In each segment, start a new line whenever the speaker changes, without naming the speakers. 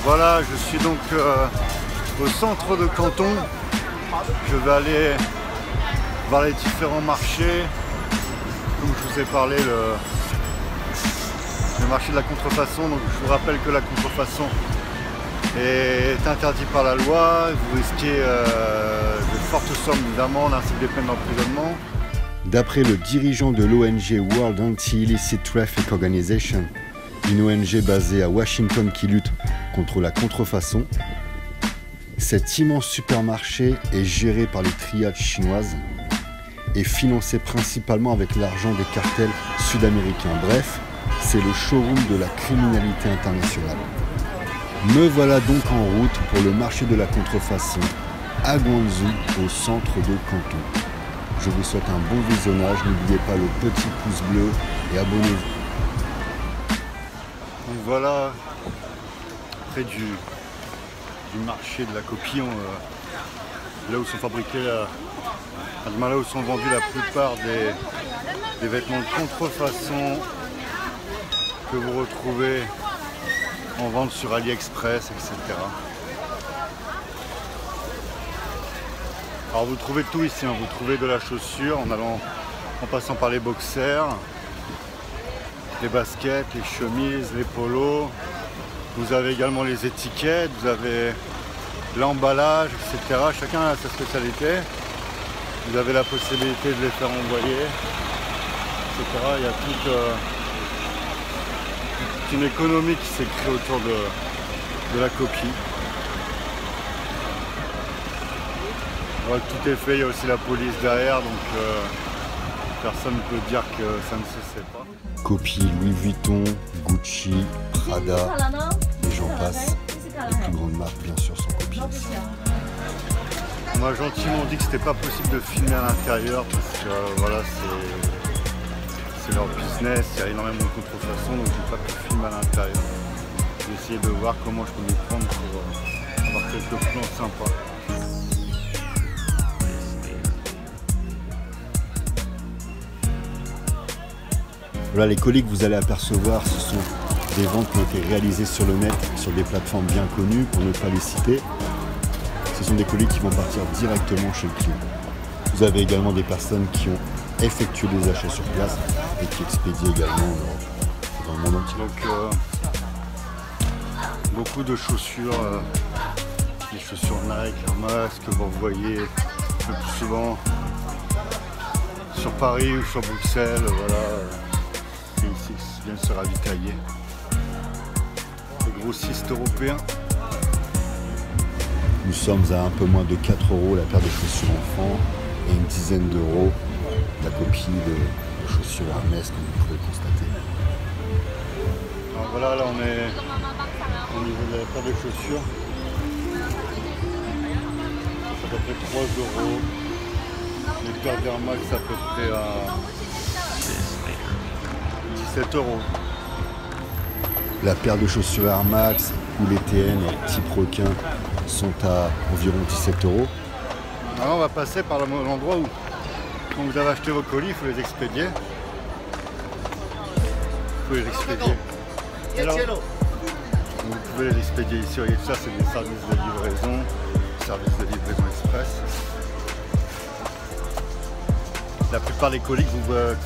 Voilà, je suis donc au centre de Canton. Je vais aller voir les différents marchés. Comme je vous ai parlé, le marché de la contrefaçon. Donc je vous rappelle que la contrefaçon est interdite par la loi. Vous risquez de fortes sommes d'amende ainsi que des peines d'emprisonnement. D'après le dirigeant de l'ONG World Anti-Illicit Traffic Organization, une ONG basée à Washington qui lutte contre la contrefaçon, cet immense supermarché est géré par les triades chinoises et financé principalement avec l'argent des cartels sud-américains. Bref, c'est le showroom de la criminalité internationale. Me voilà donc en route pour le marché de la contrefaçon à Guangzhou, au centre de Canton. Je vous souhaite un bon visionnage, n'oubliez pas le petit pouce bleu et abonnez-vous. Donc voilà, près du marché de la copie, là où sont fabriqués, là où sont vendus la plupart des vêtements de contrefaçon que vous retrouvez en vente sur AliExpress, etc. Alors vous trouvez tout ici, vous trouvez de la chaussure en passant par les boxers, les baskets, les chemises, les polos. Vous avez également les étiquettes, vous avez l'emballage, etc. Chacun a sa spécialité. Vous avez la possibilité de les faire envoyer, etc. Il y a toute une économie qui s'est créée autour de la copie. Voilà, tout est fait, il y a aussi la police derrière, donc personne ne peut dire que ça ne se sait pas. Copie Louis Vuitton, Gucci, Prada, et j'en passe. Les plus grandes marques, bien sûr, sont copiées ici. On m'a gentiment dit que c'était pas possible de filmer à l'intérieur parce que voilà, c'est leur business, il y a énormément de contrefaçon, donc j'ai pas pu filmer à l'intérieur. J'ai essayé de voir comment je peux m'y prendre pour avoir quelques plans sympas. Voilà, les colis que vous allez apercevoir, ce sont des ventes qui ont été réalisées sur le net, sur des plateformes bien connues, pour ne pas les citer. Ce sont des colis qui vont partir directement chez le client. Vous avez également des personnes qui ont effectué des achats sur place et qui expédient également dans le monde entier. Donc, beaucoup de chaussures, des chaussures Nike, Air Max que vous voyez le plus souvent sur Paris ou sur Bruxelles, voilà. Ici, qui viennent se ravitailler. Les grossistes européens. Nous sommes à un peu moins de 4 € la paire de chaussures enfants et une dizaine d'euros la copie de chaussures Hermès, comme vous pouvez le constater. Alors voilà, là on est au niveau de la paire de chaussures. C'est à peu près 3 €. Les paires d'Air Max à peu près à 17 €. La paire de chaussures Air Max ou les TN petits requins sont à environ 17 €. Alors on va passer par l'endroit où, quand vous avez acheté vos colis, il faut les expédier. Vous pouvez les expédier ici. Et ça, c'est des services de livraison, express. La plupart des colis que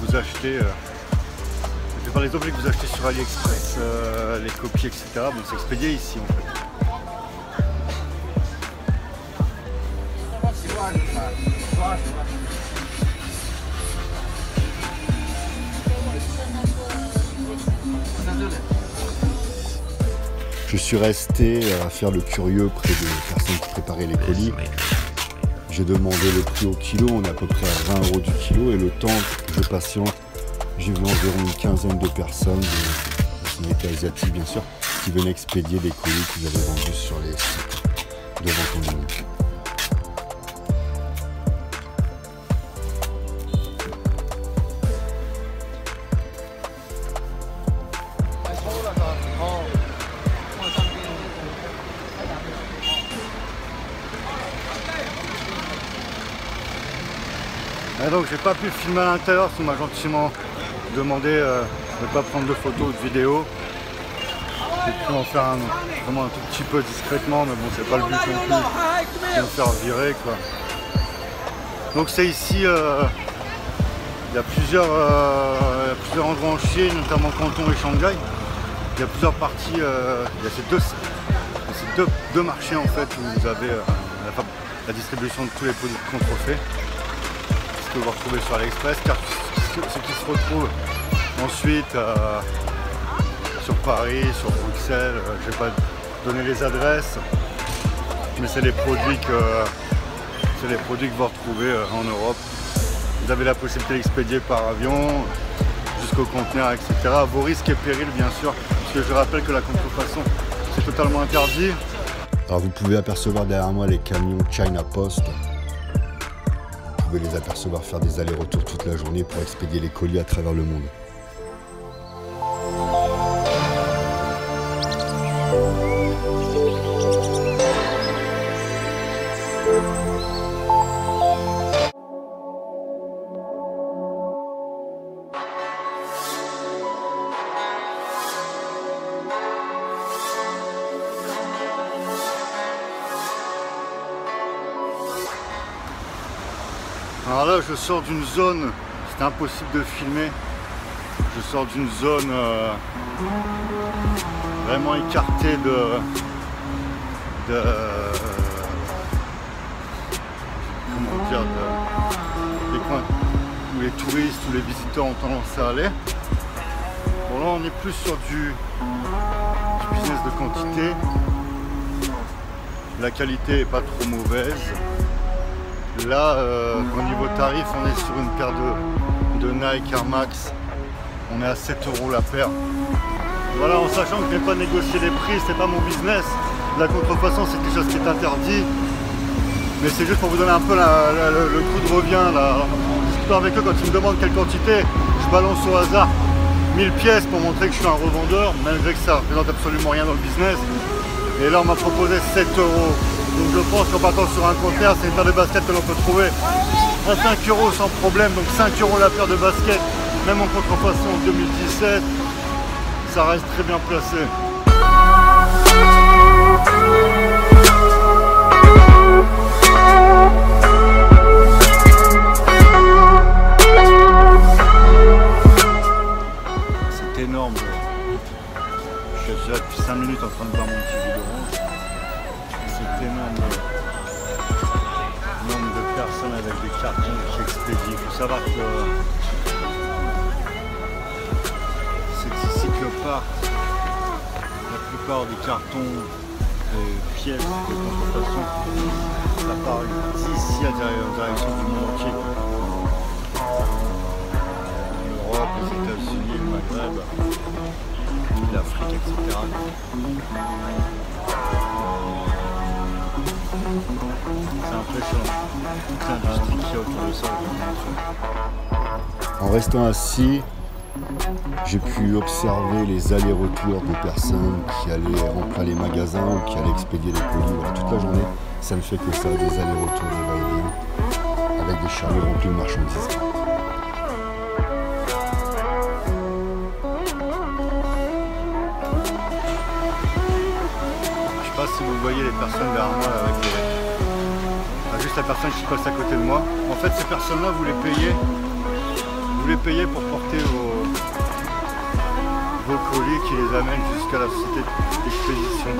vous achetez, la plupart des objets que vous achetez sur AliExpress, les copies, etc., vont s'expédier ici en fait. Je suis resté à faire le curieux près des personnes qui préparaient les colis. J'ai demandé le prix au kilo, on est à peu près à 20 € du kilo, et le temps que je patiente, j'ai vu environ une quinzaine de personnes, de nationalité asiatique bien sûr, qui venaient expédier des colis qu'ils avaient vendus sur les sites de vente en ligne. Et donc j'ai pas pu filmer à l'intérieur, parce qu'on m'a gentiment demandé de ne pas prendre de photos ou de vidéos. J'ai pu en faire vraiment un tout petit peu discrètement, mais bon, c'est pas le but non plus de me faire virer, quoi. Donc c'est ici, il y a plusieurs endroits en Chine, notamment Canton et Shanghai. Il y a plusieurs parties, il y a ces deux marchés en fait où vous avez la distribution de tous les produits contrefaits. Ce que vous retrouvez sur AliExpress, car ce qui se retrouve ensuite sur Paris, sur Bruxelles, je ne vais pas donner les adresses, mais c'est les produits que vous retrouvez en Europe. Vous avez la possibilité d'expédier par avion jusqu'au conteneur, etc. À vos risques et périls, bien sûr, parce que je rappelle que la contrefaçon, c'est totalement interdit.
Alors vous pouvez apercevoir derrière moi les camions China Post. Vous pouvez les apercevoir faire des allers-retours toute la journée pour expédier les colis à travers le monde.
Alors là, je sors d'une zone, c'était impossible de filmer. Je sors d'une zone vraiment écartée comment dire, des coins où les touristes ou les visiteurs ont tendance à aller. Bon, là, on est plus sur du business de quantité. La qualité est pas trop mauvaise. Là, au niveau tarif, on est sur une paire de Nike Air Max. On est à 7 € la paire. Voilà, en sachant que je n'ai pas négocié les prix, c'est pas mon business. La contrefaçon, c'est quelque chose qui est interdit. Mais c'est juste pour vous donner un peu le coup de revient. Là. En discutant avec eux, quand ils me demandent quelle quantité, je balance au hasard 1000 pièces pour montrer que je suis un revendeur, malgré que ça ne représente absolument rien dans le business. Et là, on m'a proposé 7 €. Donc je pense qu'en partant sur un conteneur, c'est une paire de baskets que l'on peut trouver à 5 € sans problème. Donc 5 € la paire de baskets, même en contrefaçon en 2017, ça reste très bien placé. C'est énorme. Je suis là depuis 5 minutes en train de boire mon petit jus d'orange. C'est énorme. Le nombre de personnes avec des cartons qui expédient. Il faut savoir que c'est ici que partent la plupart des cartons, des pièces de contrefaçon. Ça part d'ici en direction du monde entier. L'Europe, les États-Unis, le Maghreb, l'Afrique, etc. C'est impressionnant, toute l'industrie qu'il y a autour de ça.
En restant assis, j'ai pu observer les allers-retours de personnes qui allaient remplir les magasins ou qui allaient expédier les colis. Voilà, toute la journée, ça ne fait que ça, des allers-retours, des va-et-vient, avec des chariots remplis de marchandises.
Je ne sais pas si vous voyez les personnes derrière moi avec juste la personne qui passe à côté de moi. En fait, ces personnes-là, vous les payez pour porter vos colis qui les amènent jusqu'à la société d'expédition.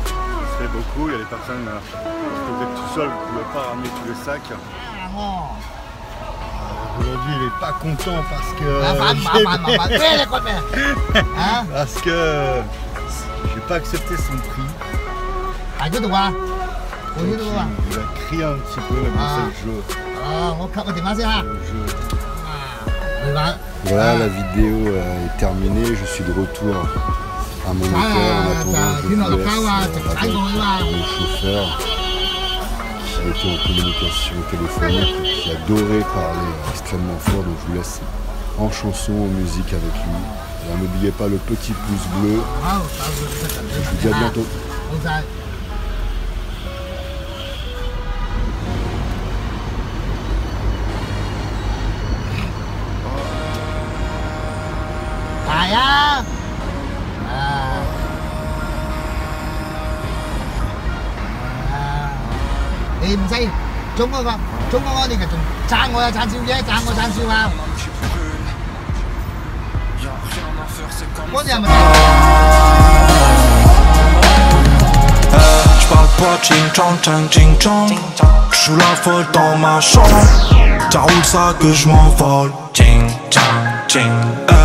Ça se fait beaucoup. Il y a des personnes, lorsque vous êtes tout seul, vous ne pouvez pas ramener tous les sacs. Aujourd'hui, il n'est pas content parce que j'ai pas accepté son prix. Donc, il a crié un petit peu, mais c'est le jeu.
Voilà, la vidéo est terminée, je suis de retour à mon hôtel. En attendant, je vous laisse avec mon chauffeur qui était en communication téléphonique et qui adorait parler extrêmement fort, donc je vous laisse en chanson, en musique avec lui. Alors n'oubliez pas le petit pouce bleu. Je vous dis à bientôt.
Phải á. 你唔使總嗰個你就仲讚我啊讚笑啫，讚我讚笑啊！嗰啲係咪？
J'parle pas ching-chong, ching-chong. J'suis la folle dans ma chambre. Ça roule ça que j'm'envole. Ching-chong, ching.